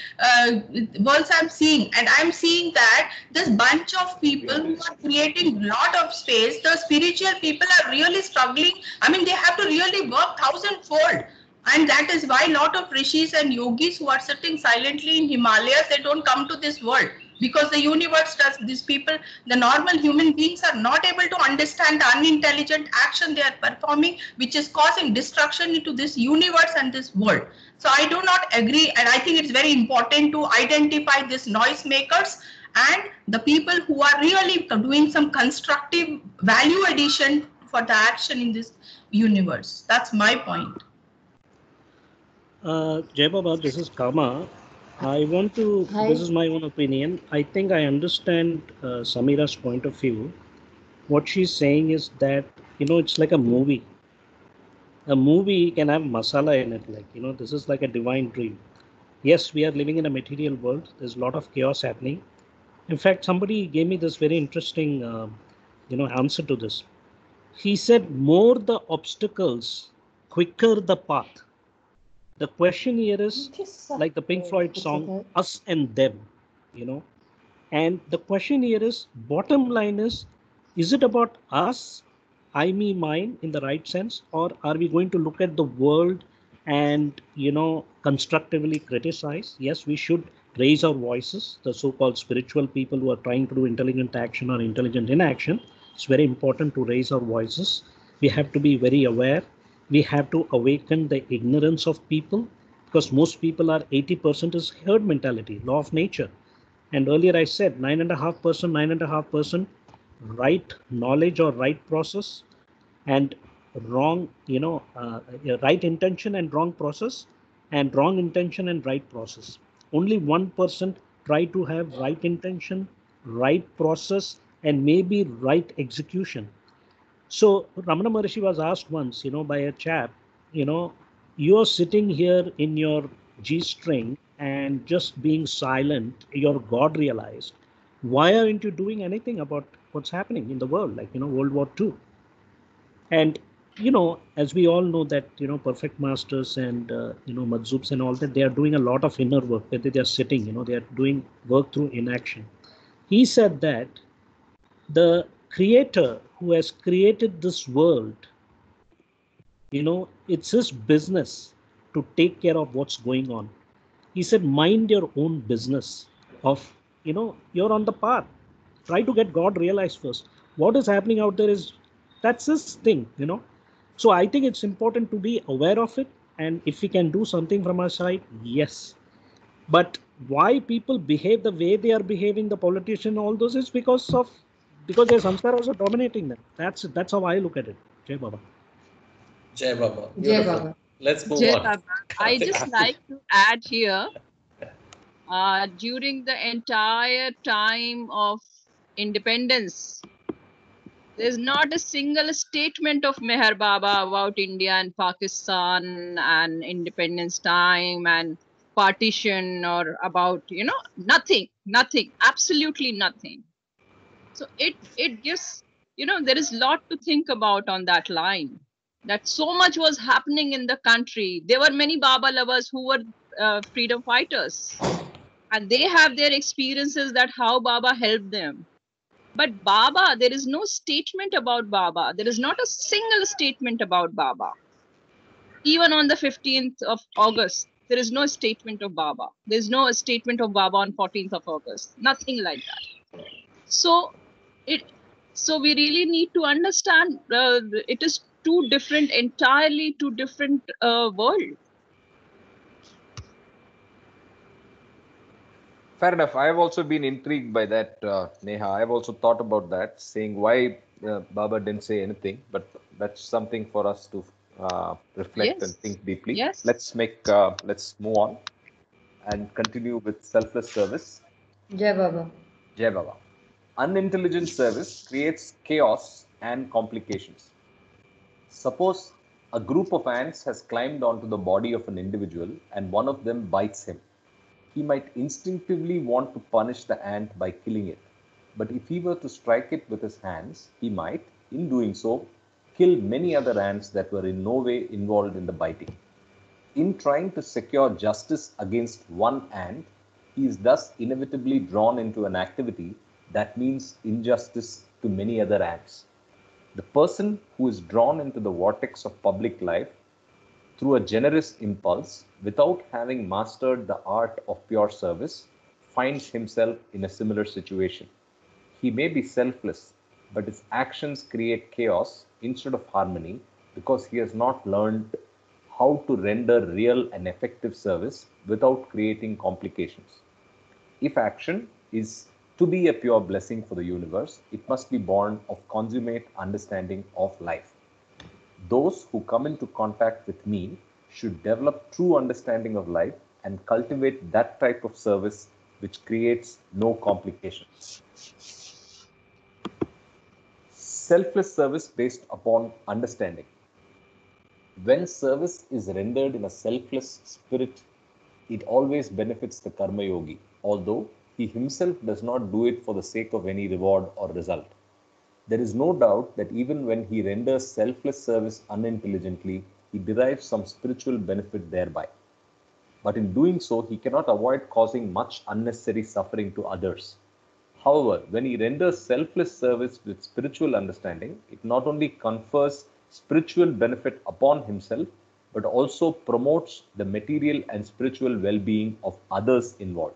worlds I'm seeing, and I'm seeing that this bunch of people who are creating a lot of space, the spiritual people are really struggling. I mean, they have to really work thousandfold. And that is why a lot of rishis and yogis who are sitting silently in Himalayas, they don't come to this world. Because the universe does, these people, the normal human beings are not able to understand the unintelligent action they are performing, which is causing destruction into this universe and this world. So I do not agree, and I think it's very important to identify these noise makers and the people who are really doing some constructive value addition for the action in this universe. That's my point. Jai Baba, this is Kama. I want to, this is my own opinion. I think I understand Samira's point of view. What she's saying is that, it's like a movie. A movie can have masala in it. Like, this is like a divine dream. Yes, we are living in a material world. There's a lot of chaos happening. In fact, somebody gave me this very interesting, answer to this. He said, more the obstacles, quicker the path. The question here is like the Pink Floyd song, Us and Them, and the question here is, bottom line is it about us, I, me, mine in the right sense, or are we going to look at the world and, constructively criticize? Yes, we should raise our voices, the so-called spiritual people who are trying to do intelligent action or intelligent inaction. It's very important to raise our voices. We have to be very aware. We have to awaken the ignorance of people, because most people are 80% is herd mentality, law of nature. And earlier I said 9.5% right knowledge or right process, and wrong, right intention and wrong process, and wrong intention and right process. Only 1% try to have right intention, right process, and maybe right execution. So Ramana Maharshi was asked once, by a chap, you're sitting here in your G-string and just being silent, you're God realized. Why aren't you doing anything about what's happening in the world, like, World War II? And, as we all know that, perfect masters and, Madzubs and all that, they are doing a lot of inner work, whether they are sitting, they are doing work through inaction. He said that the creator who has created this world, it's his business to take care of what's going on. He said, mind your own business of, you're on the path. Try to get God realized first. What is happening out there that's his thing, So I think it's important to be aware of it. And if we can do something from our side, yes. But why people behave the way they are behaving, the politician, all those, is because of because their samskaras are dominating them. That's how I look at it. Jai Baba. Jai Baba. Jai Beautiful. Baba. Let's move Jai on. Baba. I just like to add here, during the entire time of independence, there's not a single statement of Meher Baba about India and Pakistan and independence time and partition, or about, nothing, absolutely nothing. So it gives, there is a lot to think about on that line. That so much was happening in the country. There were many Baba lovers who were freedom fighters, and they have their experiences that how Baba helped them. But Baba, there is no statement about Baba. There is not a single statement about Baba. Even on the 15th of August, there is no statement of Baba. There is no statement of Baba on 14th of August. Nothing like that. So we really need to understand it is entirely two different worlds. Fair enough. I have also been intrigued by that, Neha. I have also thought about that, saying why Baba didn't say anything, but that's something for us to reflect and think deeply. Yes. Let's move on and continue with selfless service. Jai Baba. Jai Baba. Unintelligent service creates chaos and complications. Suppose a group of ants has climbed onto the body of an individual and one of them bites him. He might instinctively want to punish the ant by killing it. But if he were to strike it with his hands, he might, in doing so, kill many other ants that were in no way involved in the biting. In trying to secure justice against one ant, he is thus inevitably drawn into an activity that means injustice to many other ants. The person who is drawn into the vortex of public life through a generous impulse without having mastered the art of pure service finds himself in a similar situation. He may be selfless, but his actions create chaos instead of harmony because he has not learned how to render real and effective service without creating complications. If action is to be a pure blessing for the universe, it must be born of consummate understanding of life. Those who come into contact with me should develop true understanding of life and cultivate that type of service which creates no complications. Selfless service based upon understanding. When service is rendered in a selfless spirit, it always benefits the karma yogi, although he himself does not do it for the sake of any reward or result. There is no doubt that even when he renders selfless service unintelligently, he derives some spiritual benefit thereby. But in doing so, he cannot avoid causing much unnecessary suffering to others. However, when he renders selfless service with spiritual understanding, it not only confers spiritual benefit upon himself, but also promotes the material and spiritual well-being of others involved.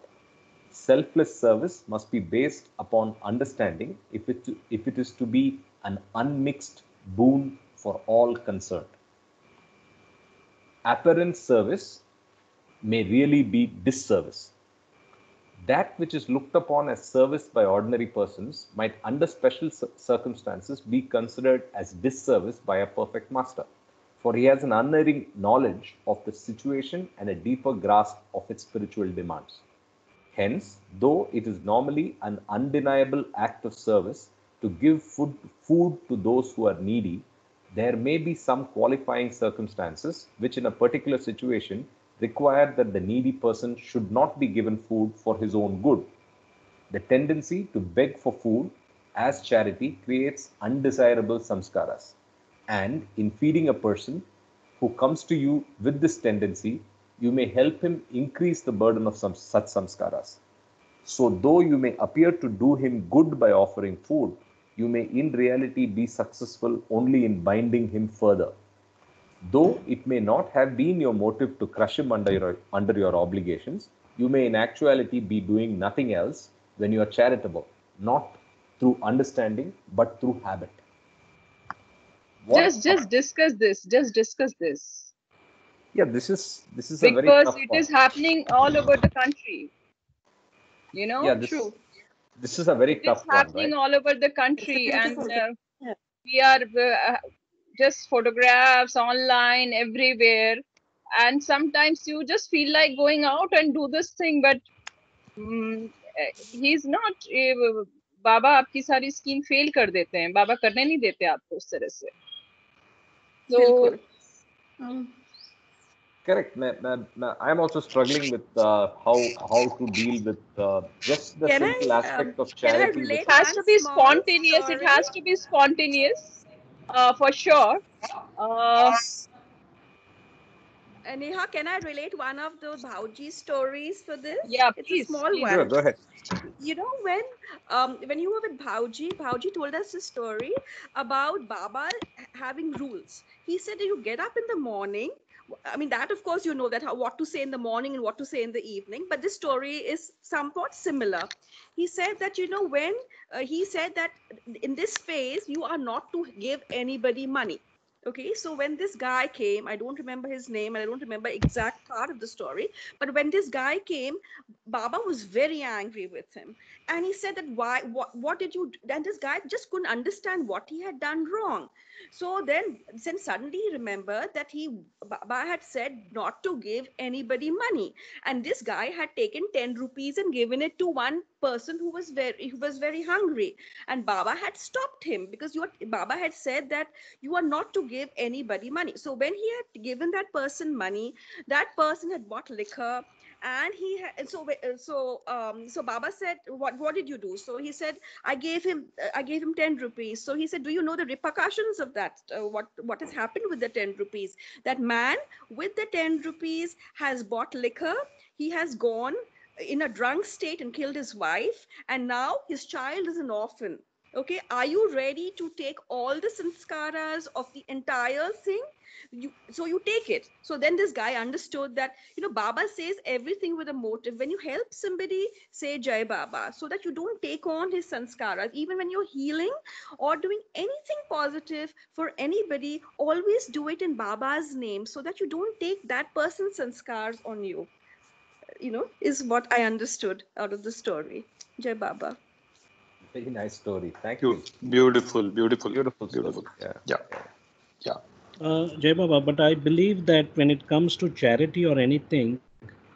Selfless service must be based upon understanding if it is to be an unmixed boon for all concerned. Apparent service may really be disservice. That which is looked upon as service by ordinary persons might, under special circumstances, be considered as disservice by a perfect master, for he has an unerring knowledge of the situation and a deeper grasp of its spiritual demands. Hence, though it is normally an undeniable act of service to give food to those who are needy, there may be some qualifying circumstances which in a particular situation require that the needy person should not be given food for his own good. The tendency to beg for food as charity creates undesirable samskaras. And in feeding a person who comes to you with this tendency, you may help him increase the burden of such samskaras. So, though you may appear to do him good by offering food, you may in reality be successful only in binding him further. Though it may not have been your motive to crush him under your obligations, you may in actuality be doing nothing else when you are charitable, not through understanding, but through habit. Just discuss this. Just discuss this. Yeah, this is because a very tough it one. is happening all over the country. Yeah, True. This is a very It is tough one, happening right? all over the It's a country, and beautiful yeah. we are just photographs online everywhere, and sometimes you just feel like going out and do this thing, but he's not बाबा आपकी सारी scheme fail कर देते हैं, बाबा करने नहीं देते आपको उस तरह से. So बिल्कुल. Correct. I am also struggling with how to deal with just the Can simple I aspect of can I charity. relate it has one to be small spontaneous. It story? has to be spontaneous, for sure. Neha, can I relate one of the Bhauji stories for this? Yeah, It's please, a small please. one. Sure, go ahead. You know, when you were with Bhauji told us a story about Baba having rules. He said that you get up in the morning. I mean, that of course you know that what to say in the morning and what to say in the evening. But this story is somewhat similar. He said that when he said that in this phase you are not to give anybody money. Okay, so when this guy came, I don't remember his name and I don't remember exact part of the story, but when this guy came, Baba was very angry with him. And he said that what did you do? And this guy just couldn't understand what he had done wrong. So then suddenly he remembered that Baba had said not to give anybody money. And this guy had taken 10 rupees and given it to one person who was very hungry. And Baba had stopped him because Baba had said that you are not to give anybody money. So when he had given that person money, that person had bought liquor, and so Baba said, what did you do? So he said, I gave him 10 rupees. So he said, do you know the repercussions of that? What has happened with the 10 rupees? That man with the 10 rupees has bought liquor. He has gone in a drunk state and killed his wife, and now his child is an orphan. Okay, are you ready to take all the sanskaras of the entire thing? So you take it. So then this guy understood that Baba says everything with a motive. When you help somebody, say Jai Baba, so that you don't take on his sanskaras. Even when you're healing or doing anything positive for anybody, always do it in Baba's name, so that you don't take that person's sanskars on you. Is what I understood out of the story. Jai Baba. Very nice story. Thank you. Beautiful Story. Yeah. Jai Baba, but I believe that when it comes to charity or anything,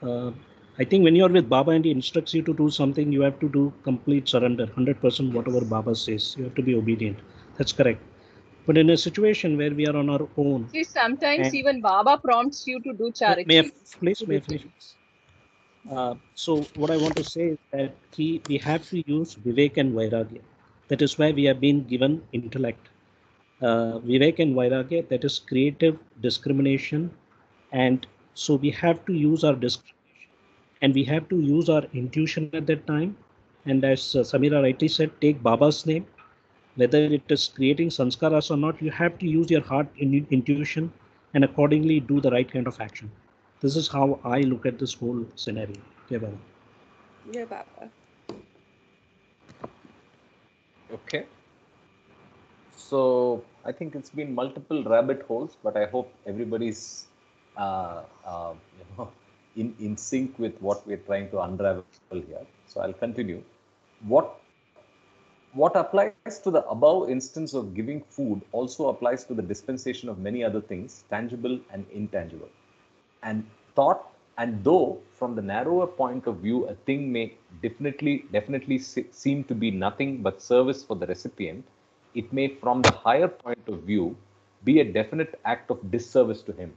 I think when you're with Baba and he instructs you to do something, you have to do complete surrender, 100% whatever Baba says. You have to be obedient. That's correct. But in a situation where we are on our own. See, sometimes even Baba prompts you to do charity. May I finish? So what I want to say is that we have to use Vivek and Vairagya. That is why we have been given intellect. Vivek and Vairagya, that is creative discrimination. And so we have to use our discrimination and we have to use our intuition at that time. And as Samira rightly said, take Baba's name. Whether it is creating sanskaras or not, you have to use your heart intuition and accordingly do the right kind of action. This is how I look at this whole scenario. Yeah, Baba. Yeah, Baba. Okay. So I think it's been multiple rabbit holes, but I hope everybody's in sync with what we're trying to unravel here. So I'll continue. What applies to the above instance of giving food also applies to the dispensation of many other things, tangible and intangible. And though from the narrower point of view, a thing may definitely seem to be nothing but service for the recipient, it may, from the higher point of view, be a definite act of disservice to him.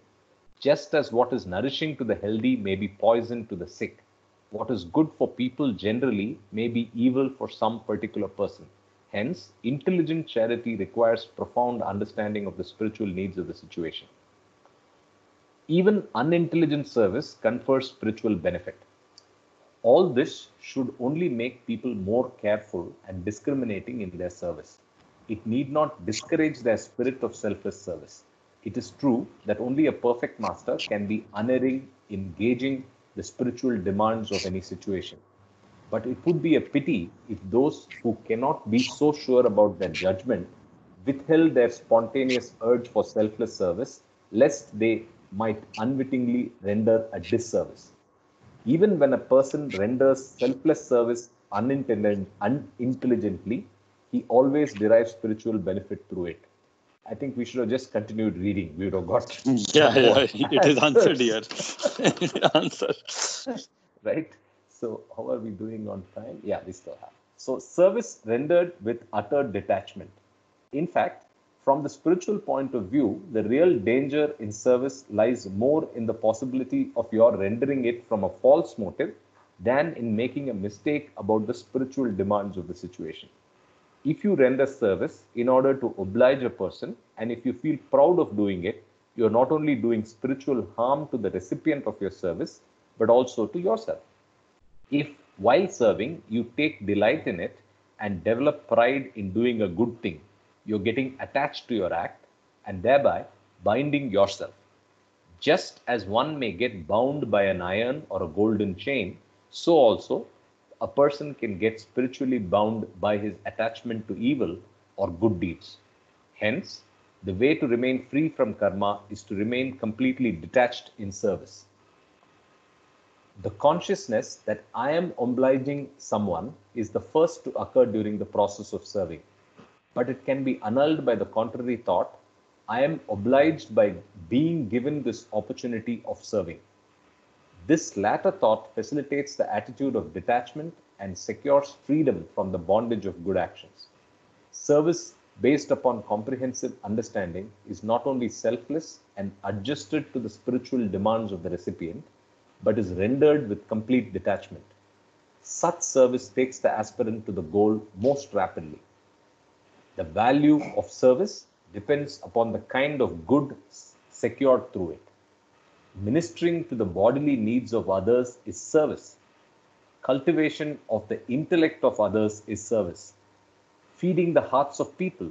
Just as what is nourishing to the healthy may be poison to the sick, what is good for people generally may be evil for some particular person. Hence, intelligent charity requires profound understanding of the spiritual needs of the situation. Even unintelligent service confers spiritual benefit. All this should only make people more careful and discriminating in their service. It need not discourage their spirit of selfless service. It is true that only a perfect master can be unerring in gauging the spiritual demands of any situation. But it would be a pity if those who cannot be so sure about their judgment withheld their spontaneous urge for selfless service, lest they might unwittingly render a disservice. Even when a person renders selfless service unintelligently, he always derives spiritual benefit through it. I think we should have just continued reading. We would have got it is answered here. Answer. Right? So how are we doing on time? Yeah, we still have. So service rendered with utter detachment. In fact, from the spiritual point of view, the real danger in service lies more in the possibility of your rendering it from a false motive than in making a mistake about the spiritual demands of the situation. If you render service in order to oblige a person, and if you feel proud of doing it, you are not only doing spiritual harm to the recipient of your service, but also to yourself. If, while serving, you take delight in it and develop pride in doing a good thing, you're getting attached to your act and thereby binding yourself. Just as one may get bound by an iron or a golden chain, so also a person can get spiritually bound by his attachment to evil or good deeds. Hence, the way to remain free from karma is to remain completely detached in service. The consciousness that I am obliging someone is the first to occur during the process of serving, but it can be annulled by the contrary thought, I am obliged by being given this opportunity of serving. This latter thought facilitates the attitude of detachment and secures freedom from the bondage of good actions. Service based upon comprehensive understanding is not only selfless and adjusted to the spiritual demands of the recipient, but is rendered with complete detachment. Such service takes the aspirant to the goal most rapidly. The value of service depends upon the kind of good secured through it. Ministering to the bodily needs of others is service. Cultivation of the intellect of others is service. Feeding the hearts of people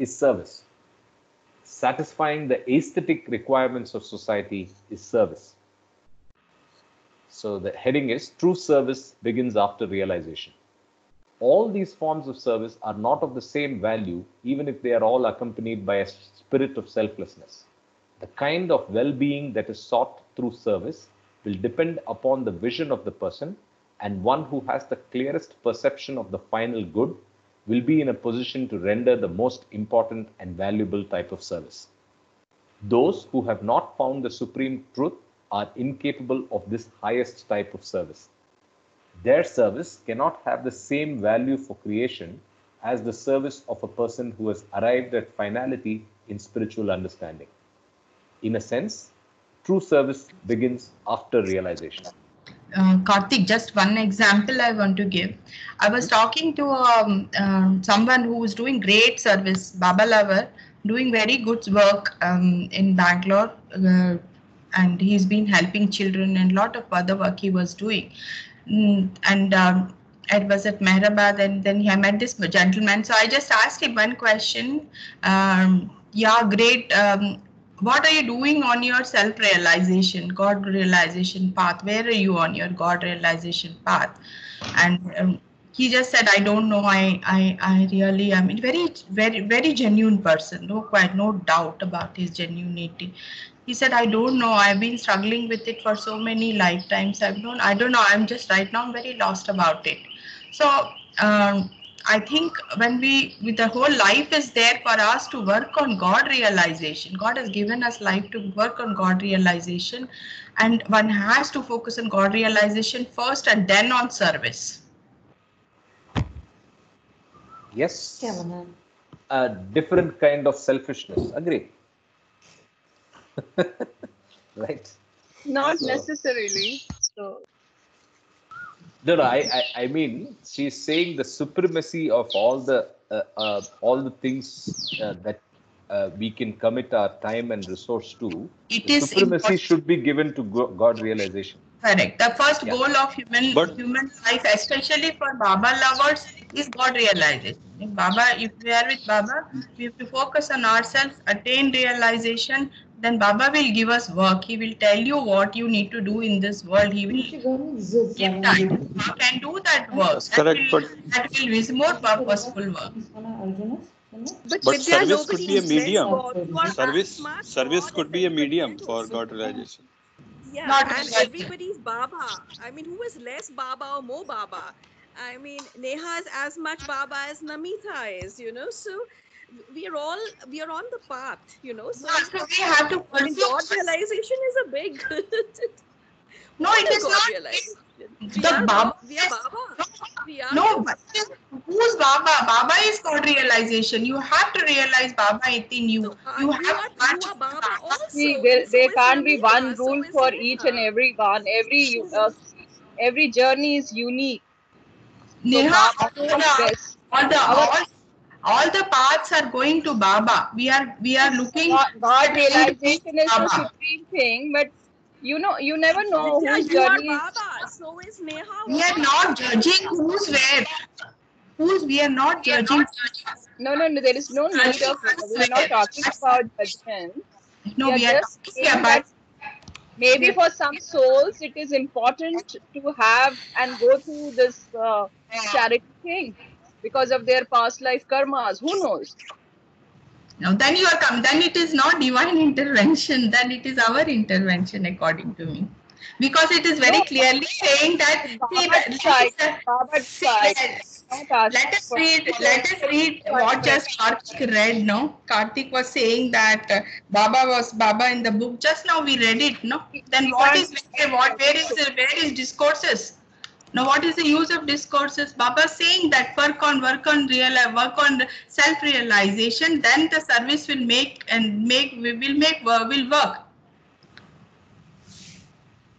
is service. Satisfying the aesthetic requirements of society is service. So the heading is True Service Begins After Realization. All these forms of service are not of the same value, even if they are all accompanied by a spirit of selflessness. The kind of well-being that is sought through service will depend upon the vision of the person, and one who has the clearest perception of the final good will be in a position to render the most important and valuable type of service. Those who have not found the supreme truth are incapable of this highest type of service. Their service cannot have the same value for creation as the service of a person who has arrived at finality in spiritual understanding. In a sense, true service begins after realization. Karthik, just one example I want to give. I was talking to someone who was doing great service, Baba lover, doing very good work in Bangalore, and he's been helping children and a lot of other work he was doing. And it was at Mehrabad, and then I met this gentleman. So I just asked him one question. Yeah, great. What are you doing on your self-realization, God realization path? Where are you on your God realization path? And he just said, I don't know. I really am very genuine person. No doubt about his genuinity. He said, I don't know. I've been struggling with it for so many lifetimes. I don't know. I'm just right now, I'm very lost about it. So I think when with the whole life is there for us to work on God realization. God has given us life to work on God realization, and one has to focus on God realization first and then on service. Yes. A different kind of selfishness. Agree. Right. Not necessarily. So. No, I mean, she's saying the supremacy of all the things that we can commit our time and resource to. The supremacy should be given to God realization. Correct. The first goal of human life, especially for Baba lovers, is God realization. If we are with Baba, we have to focus on ourselves, attain realization. Then Baba will give us work. He will tell you what you need to do in this world. He will give time. You can do that work. That will be more purposeful work. But service could be a medium. Service could be a medium for God realization. Yeah, and everybody's Baba. I mean, who is less Baba or more Baba? I mean, Neha is as much Baba as Namita is, you know. So we are on the path, you know. So So we have to I mean, God realization is a big. No, it is God not. realization. The Baba. We are Baba. We are No, Baba. who's Baba? Baba is God realization. You have to realize Baba within you. So, You you have are Baba also. See, And so there is can't be Namita, one so rule is for each and Neha. every one. Every journey is unique. So Neha, Baba knows best. all the paths are going to Baba. We are looking. God realization is the Baba. supreme thing, but you know, you never know Vidya, whose you are journey is. Baba. So is Neha. We are not judging who's where. We are not judging. No, there is no need of. We are not talking about judgment. No, We are we are just talking saying about. that maybe for some souls it is important to have and go through this charity thing because of their past life karmas. Who knows? Now, then you are come. Then it is not divine intervention. Then it is our intervention, according to me, because it is very clearly saying that. Baba's side. Let us read what just Karthik read. No, Karthik was saying that Baba was Baba in the book. Just now we read it. No, then where is discourses? Now, what is the use of discourses? Baba saying that work on self-realization, then the service will will work.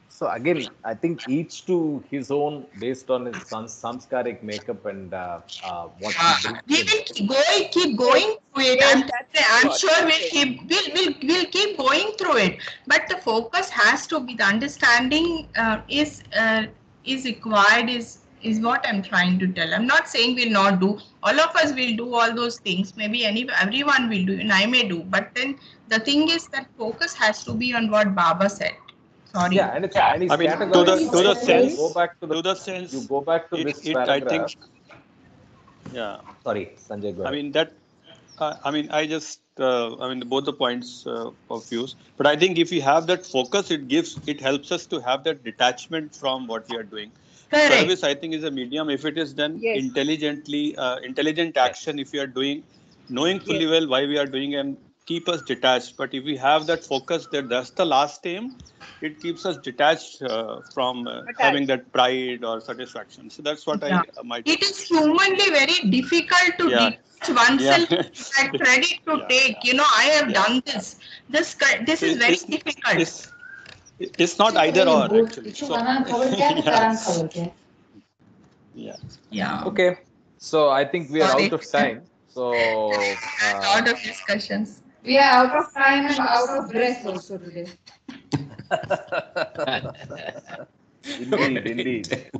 So again, I think each to his own, based on his samskaric makeup and what he brings in. We will keep going through it. I'm sure we'll keep going through it. But the focus has to be, the understanding is required, is what I'm trying to tell. I'm not saying we'll not do. All of us will do all those things. Maybe everyone will do, and I may do. But then the thing is that focus has to be on what Baba said. Sorry. Yeah, and it's I mean, to the sense, you go back to this paragraph. I think, yeah. Sorry, Sanjay, go ahead. I mean that. I mean, both the points of views. But I think if we have that focus, it helps us to have that detachment from what we are doing. Correct. Service, I think, is a medium. If it is done intelligently, intelligent action, if we are doing, knowing fully well why we are doing, and keep us detached. But if we have that focus, that's the last aim, it keeps us detached from having that pride or satisfaction. So that's what I might. It is humanly very difficult to detach oneself that credit to take. You know, I have done this. This is very difficult. It's not either or, actually. So, yeah. Okay. So I think we are out of time. So out of discussions. We are out of time and out of breath also today. Indeed.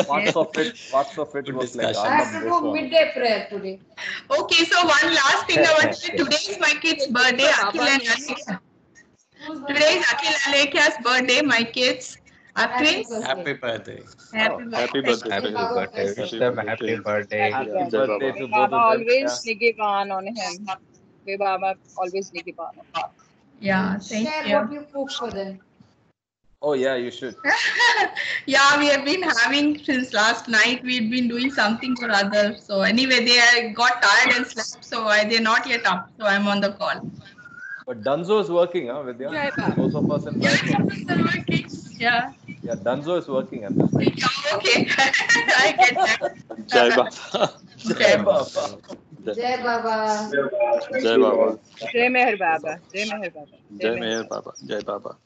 Parts of it was like I have to do midday prayer today. Okay, so one last thing I want to say. Today is my kid's birthday. Today is Akhil Alekya's birthday. My kids are twins. Happy birthday. Happy birthday. Wish them happy birthday. Happy birthday to both Baba of them. always nigiban on him. Baba always nigiban on him. Yeah, thank Share you. what you cook for them. Oh yeah, you should. Yeah, we have been having since last night. We've been doing something or other. So anyway, they got tired and slept. So they're not yet up. So I'm on the call. But Dunzo is working, huh, Vidya? Those of us in Bangalore. Yeah. Yeah, Dunzo is working at this time. Okay. I get that. Jai Baba. Jai Baba. Jai Baba. Jai Baba. Jai Meher Baba. Jai Meher Baba. Jai Meher Baba. Jai Baba.